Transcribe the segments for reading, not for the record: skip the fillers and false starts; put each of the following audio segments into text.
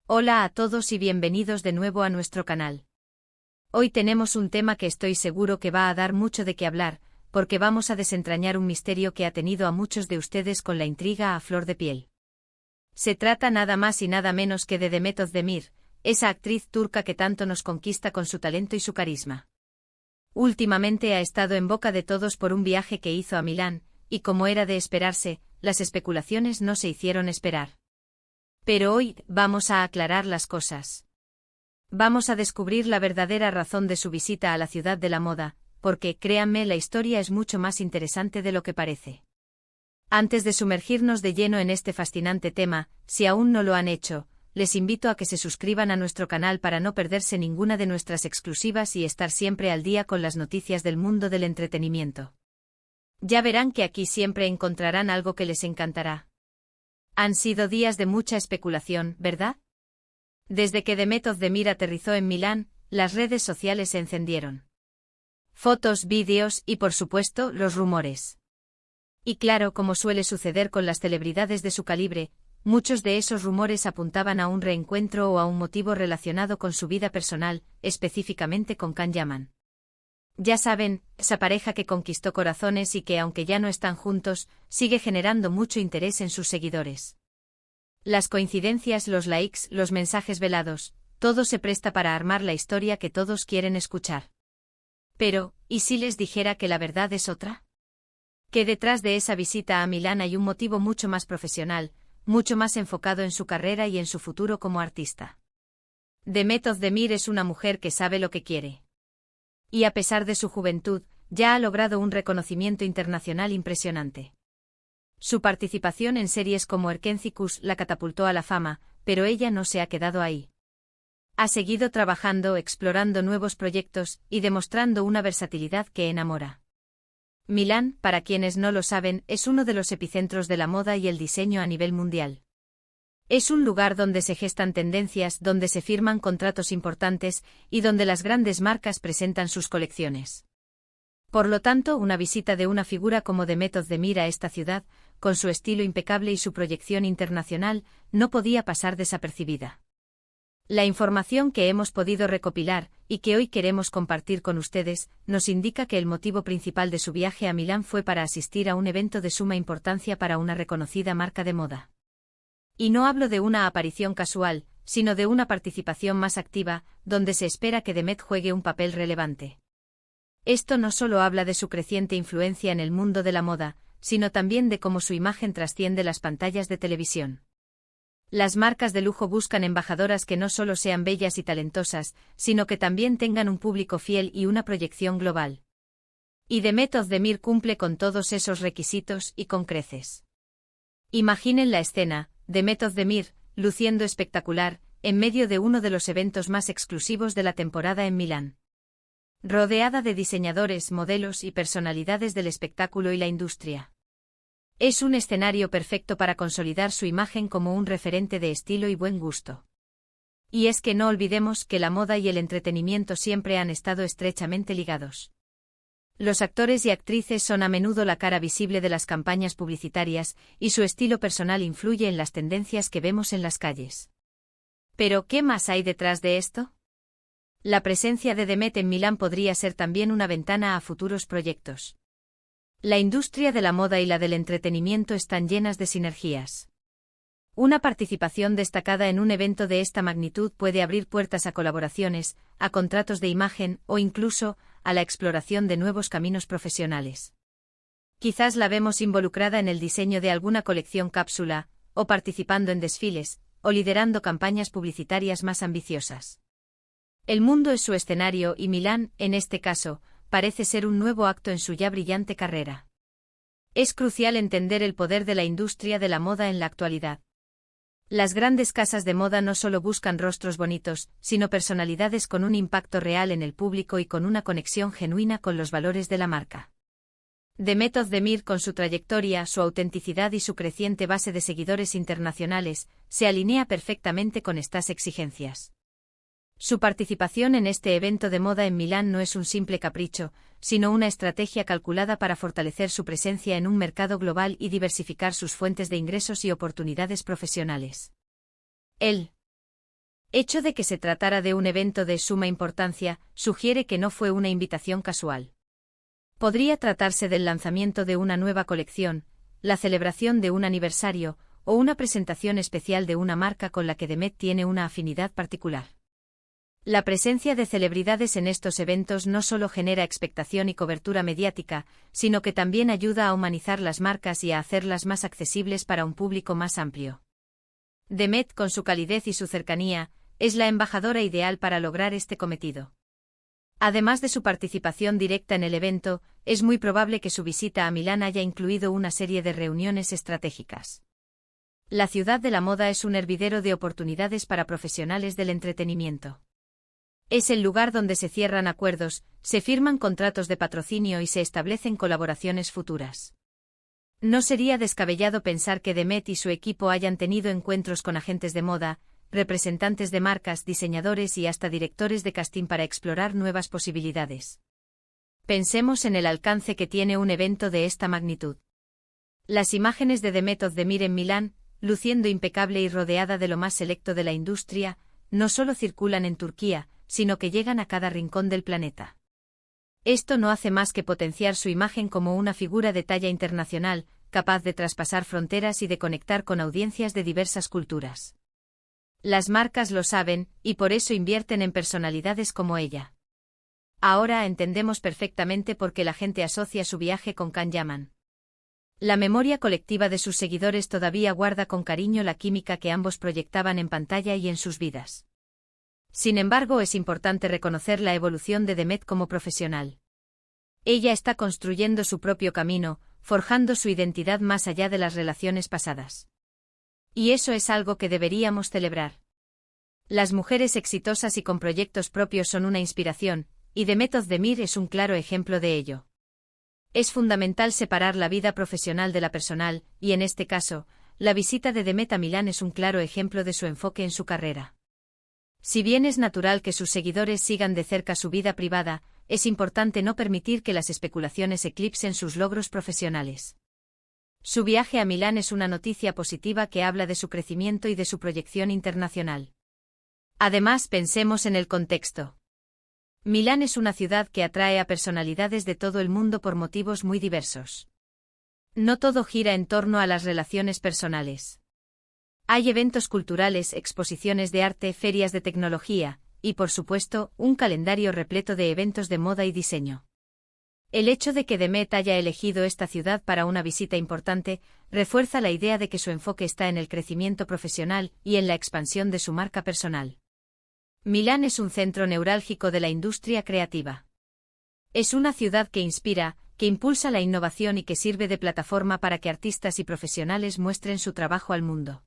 Hola a todos y bienvenidos de nuevo a nuestro canal. Hoy tenemos un tema que estoy seguro que va a dar mucho de qué hablar, porque vamos a desentrañar un misterio que ha tenido a muchos de ustedes con la intriga a flor de piel. Se trata nada más y nada menos que de Demet Özdemir, esa actriz turca que tanto nos conquista con su talento y su carisma. Últimamente ha estado en boca de todos por un viaje que hizo a Milán, y como era de esperarse, las especulaciones no se hicieron esperar. Pero hoy vamos a aclarar las cosas. Vamos a descubrir la verdadera razón de su visita a la ciudad de la moda, porque, créanme, la historia es mucho más interesante de lo que parece. Antes de sumergirnos de lleno en este fascinante tema, si aún no lo han hecho, les invito a que se suscriban a nuestro canal para no perderse ninguna de nuestras exclusivas y estar siempre al día con las noticias del mundo del entretenimiento. Ya verán que aquí siempre encontrarán algo que les encantará. Han sido días de mucha especulación, ¿verdad? Desde que Demet Özdemir aterrizó en Milán, las redes sociales se encendieron. Fotos, vídeos y, por supuesto, los rumores. Y claro, como suele suceder con las celebridades de su calibre, muchos de esos rumores apuntaban a un reencuentro o a un motivo relacionado con su vida personal, específicamente con Can Yaman. Ya saben, esa pareja que conquistó corazones y que, aunque ya no están juntos, sigue generando mucho interés en sus seguidores. Las coincidencias, los likes, los mensajes velados, todo se presta para armar la historia que todos quieren escuchar. Pero, ¿y si les dijera que la verdad es otra? Que detrás de esa visita a Milán hay un motivo mucho más profesional, mucho más enfocado en su carrera y en su futuro como artista. Demet Özdemir es una mujer que sabe lo que quiere. Y a pesar de su juventud, ya ha logrado un reconocimiento internacional impresionante. Su participación en series como Erkencikus la catapultó a la fama, pero ella no se ha quedado ahí. Ha seguido trabajando, explorando nuevos proyectos y demostrando una versatilidad que enamora. Milán, para quienes no lo saben, es uno de los epicentros de la moda y el diseño a nivel mundial. Es un lugar donde se gestan tendencias, donde se firman contratos importantes y donde las grandes marcas presentan sus colecciones. Por lo tanto, una visita de una figura como Demet Özdemir a esta ciudad, con su estilo impecable y su proyección internacional, no podía pasar desapercibida. La información que hemos podido recopilar, y que hoy queremos compartir con ustedes, nos indica que el motivo principal de su viaje a Milán fue para asistir a un evento de suma importancia para una reconocida marca de moda. Y no hablo de una aparición casual, sino de una participación más activa, donde se espera que Demet juegue un papel relevante. Esto no solo habla de su creciente influencia en el mundo de la moda, sino también de cómo su imagen trasciende las pantallas de televisión. Las marcas de lujo buscan embajadoras que no solo sean bellas y talentosas, sino que también tengan un público fiel y una proyección global. Y Demet Özdemir cumple con todos esos requisitos y con creces. Imaginen la escena, Demet Özdemir, luciendo espectacular, en medio de uno de los eventos más exclusivos de la temporada en Milán. Rodeada de diseñadores, modelos y personalidades del espectáculo y la industria. Es un escenario perfecto para consolidar su imagen como un referente de estilo y buen gusto. Y es que no olvidemos que la moda y el entretenimiento siempre han estado estrechamente ligados. Los actores y actrices son a menudo la cara visible de las campañas publicitarias, y su estilo personal influye en las tendencias que vemos en las calles. ¿Pero qué más hay detrás de esto? La presencia de Demet en Milán podría ser también una ventana a futuros proyectos. La industria de la moda y la del entretenimiento están llenas de sinergias. Una participación destacada en un evento de esta magnitud puede abrir puertas a colaboraciones, a contratos de imagen o incluso a la exploración de nuevos caminos profesionales. Quizás la vemos involucrada en el diseño de alguna colección cápsula, o participando en desfiles, o liderando campañas publicitarias más ambiciosas. El mundo es su escenario y Milán, en este caso, parece ser un nuevo acto en su ya brillante carrera. Es crucial entender el poder de la industria de la moda en la actualidad. Las grandes casas de moda no solo buscan rostros bonitos, sino personalidades con un impacto real en el público y con una conexión genuina con los valores de la marca. Demet Özdemir, con su trayectoria, su autenticidad y su creciente base de seguidores internacionales, se alinea perfectamente con estas exigencias. Su participación en este evento de moda en Milán no es un simple capricho, sino una estrategia calculada para fortalecer su presencia en un mercado global y diversificar sus fuentes de ingresos y oportunidades profesionales. El hecho de que se tratara de un evento de suma importancia sugiere que no fue una invitación casual. Podría tratarse del lanzamiento de una nueva colección, la celebración de un aniversario, o una presentación especial de una marca con la que Demet tiene una afinidad particular. La presencia de celebridades en estos eventos no solo genera expectación y cobertura mediática, sino que también ayuda a humanizar las marcas y a hacerlas más accesibles para un público más amplio. Demet, con su calidez y su cercanía, es la embajadora ideal para lograr este cometido. Además de su participación directa en el evento, es muy probable que su visita a Milán haya incluido una serie de reuniones estratégicas. La ciudad de la moda es un hervidero de oportunidades para profesionales del entretenimiento. Es el lugar donde se cierran acuerdos, se firman contratos de patrocinio y se establecen colaboraciones futuras. No sería descabellado pensar que Demet y su equipo hayan tenido encuentros con agentes de moda, representantes de marcas, diseñadores y hasta directores de casting para explorar nuevas posibilidades. Pensemos en el alcance que tiene un evento de esta magnitud. Las imágenes de Demet Özdemir en Milán, luciendo impecable y rodeada de lo más selecto de la industria, no solo circulan en Turquía, sino que llegan a cada rincón del planeta. Esto no hace más que potenciar su imagen como una figura de talla internacional, capaz de traspasar fronteras y de conectar con audiencias de diversas culturas. Las marcas lo saben, y por eso invierten en personalidades como ella. Ahora entendemos perfectamente por qué la gente asocia su viaje con Can Yaman. La memoria colectiva de sus seguidores todavía guarda con cariño la química que ambos proyectaban en pantalla y en sus vidas. Sin embargo, es importante reconocer la evolución de Demet como profesional. Ella está construyendo su propio camino, forjando su identidad más allá de las relaciones pasadas. Y eso es algo que deberíamos celebrar. Las mujeres exitosas y con proyectos propios son una inspiración, y Demet Özdemir es un claro ejemplo de ello. Es fundamental separar la vida profesional de la personal, y en este caso, la visita de Demet a Milán es un claro ejemplo de su enfoque en su carrera. Si bien es natural que sus seguidores sigan de cerca su vida privada, es importante no permitir que las especulaciones eclipsen sus logros profesionales. Su viaje a Milán es una noticia positiva que habla de su crecimiento y de su proyección internacional. Además, pensemos en el contexto. Milán es una ciudad que atrae a personalidades de todo el mundo por motivos muy diversos. No todo gira en torno a las relaciones personales. Hay eventos culturales, exposiciones de arte, ferias de tecnología, y por supuesto, un calendario repleto de eventos de moda y diseño. El hecho de que Demet haya elegido esta ciudad para una visita importante, refuerza la idea de que su enfoque está en el crecimiento profesional y en la expansión de su marca personal. Milán es un centro neurálgico de la industria creativa. Es una ciudad que inspira, que impulsa la innovación y que sirve de plataforma para que artistas y profesionales muestren su trabajo al mundo.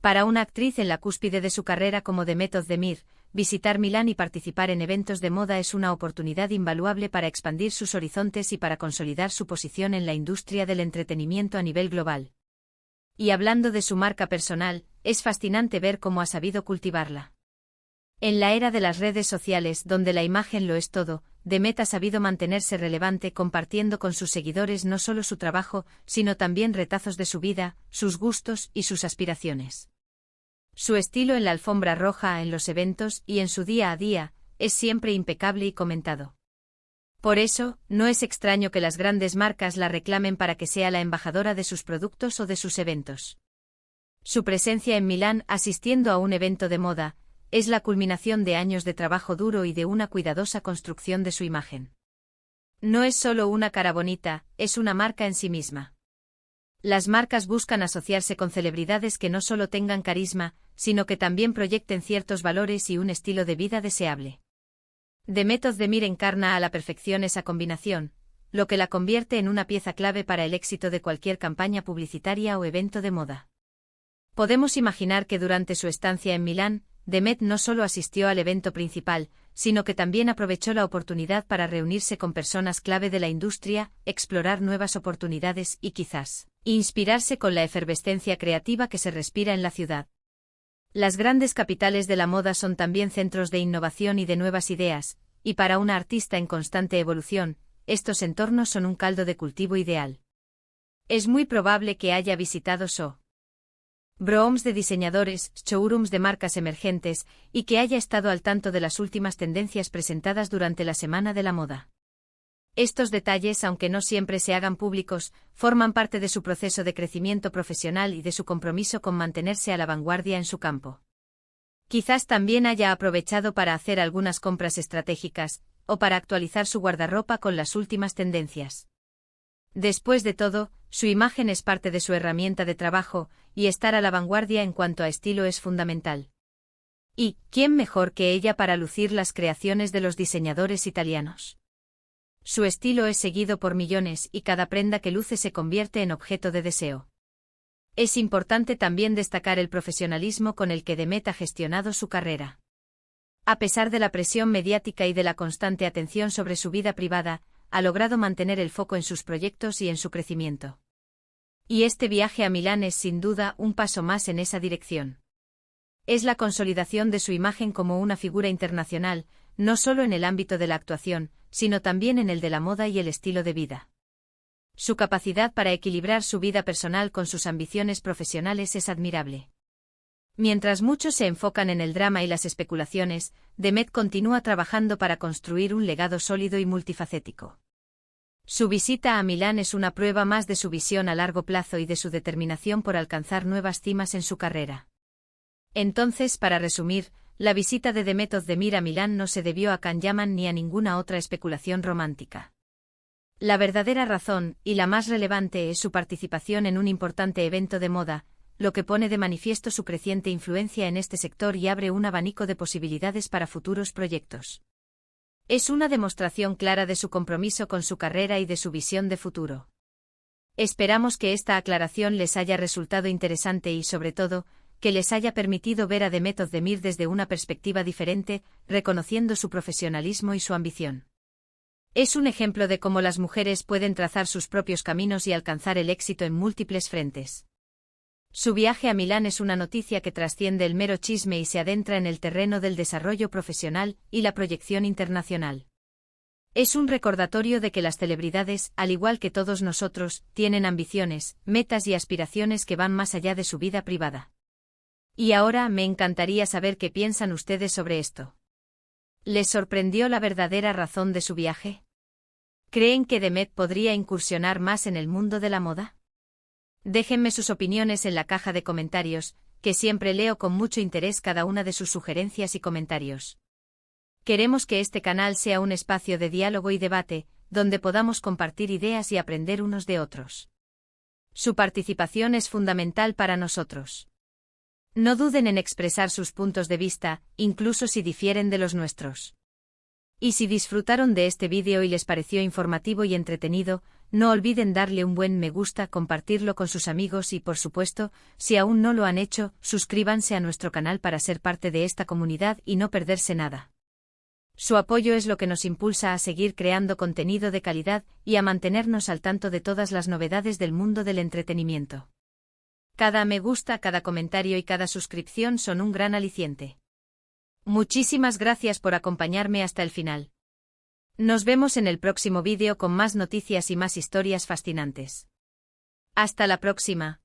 Para una actriz en la cúspide de su carrera como Demet Özdemir, visitar Milán y participar en eventos de moda es una oportunidad invaluable para expandir sus horizontes y para consolidar su posición en la industria del entretenimiento a nivel global. Y hablando de su marca personal, es fascinante ver cómo ha sabido cultivarla. En la era de las redes sociales, donde la imagen lo es todo, Demet ha sabido mantenerse relevante compartiendo con sus seguidores no solo su trabajo, sino también retazos de su vida, sus gustos y sus aspiraciones. Su estilo en la alfombra roja, en los eventos y en su día a día, es siempre impecable y comentado. Por eso, no es extraño que las grandes marcas la reclamen para que sea la embajadora de sus productos o de sus eventos. Su presencia en Milán, asistiendo a un evento de moda, es la culminación de años de trabajo duro y de una cuidadosa construcción de su imagen. No es solo una cara bonita, es una marca en sí misma. Las marcas buscan asociarse con celebridades que no solo tengan carisma, sino que también proyecten ciertos valores y un estilo de vida deseable. Demet Özdemir encarna a la perfección esa combinación, lo que la convierte en una pieza clave para el éxito de cualquier campaña publicitaria o evento de moda. Podemos imaginar que durante su estancia en Milán, Demet no solo asistió al evento principal, sino que también aprovechó la oportunidad para reunirse con personas clave de la industria, explorar nuevas oportunidades y quizás inspirarse con la efervescencia creativa que se respira en la ciudad. Las grandes capitales de la moda son también centros de innovación y de nuevas ideas, y para una artista en constante evolución, estos entornos son un caldo de cultivo ideal. Es muy probable que haya visitado So. brooms de diseñadores, showrooms de marcas emergentes, y que haya estado al tanto de las últimas tendencias presentadas durante la Semana de la Moda. Estos detalles, aunque no siempre se hagan públicos, forman parte de su proceso de crecimiento profesional y de su compromiso con mantenerse a la vanguardia en su campo. Quizás también haya aprovechado para hacer algunas compras estratégicas, o para actualizar su guardarropa con las últimas tendencias. Después de todo, su imagen es parte de su herramienta de trabajo, y estar a la vanguardia en cuanto a estilo es fundamental. ¿Y quién mejor que ella para lucir las creaciones de los diseñadores italianos? Su estilo es seguido por millones y cada prenda que luce se convierte en objeto de deseo. Es importante también destacar el profesionalismo con el que Demet ha gestionado su carrera. A pesar de la presión mediática y de la constante atención sobre su vida privada, ha logrado mantener el foco en sus proyectos y en su crecimiento. Y este viaje a Milán es sin duda un paso más en esa dirección. Es la consolidación de su imagen como una figura internacional, no solo en el ámbito de la actuación, sino también en el de la moda y el estilo de vida. Su capacidad para equilibrar su vida personal con sus ambiciones profesionales es admirable. Mientras muchos se enfocan en el drama y las especulaciones, Demet continúa trabajando para construir un legado sólido y multifacético. Su visita a Milán es una prueba más de su visión a largo plazo y de su determinación por alcanzar nuevas cimas en su carrera. Entonces, para resumir, la visita de Demet Özdemir a Milán no se debió a Can Yaman ni a ninguna otra especulación romántica. La verdadera razón, y la más relevante, es su participación en un importante evento de moda, lo que pone de manifiesto su creciente influencia en este sector y abre un abanico de posibilidades para futuros proyectos. Es una demostración clara de su compromiso con su carrera y de su visión de futuro. Esperamos que esta aclaración les haya resultado interesante y, sobre todo, que les haya permitido ver a Demet Özdemir desde una perspectiva diferente, reconociendo su profesionalismo y su ambición. Es un ejemplo de cómo las mujeres pueden trazar sus propios caminos y alcanzar el éxito en múltiples frentes. Su viaje a Milán es una noticia que trasciende el mero chisme y se adentra en el terreno del desarrollo profesional y la proyección internacional. Es un recordatorio de que las celebridades, al igual que todos nosotros, tienen ambiciones, metas y aspiraciones que van más allá de su vida privada. Y ahora me encantaría saber qué piensan ustedes sobre esto. ¿Les sorprendió la verdadera razón de su viaje? ¿Creen que Demet podría incursionar más en el mundo de la moda? Déjenme sus opiniones en la caja de comentarios, que siempre leo con mucho interés cada una de sus sugerencias y comentarios. Queremos que este canal sea un espacio de diálogo y debate, donde podamos compartir ideas y aprender unos de otros. Su participación es fundamental para nosotros. No duden en expresar sus puntos de vista, incluso si difieren de los nuestros. Y si disfrutaron de este vídeo y les pareció informativo y entretenido, no olviden darle un buen me gusta, compartirlo con sus amigos y, por supuesto, si aún no lo han hecho, suscríbanse a nuestro canal para ser parte de esta comunidad y no perderse nada. Su apoyo es lo que nos impulsa a seguir creando contenido de calidad y a mantenernos al tanto de todas las novedades del mundo del entretenimiento. Cada me gusta, cada comentario y cada suscripción son un gran aliciente. Muchísimas gracias por acompañarme hasta el final. Nos vemos en el próximo vídeo con más noticias y más historias fascinantes. Hasta la próxima.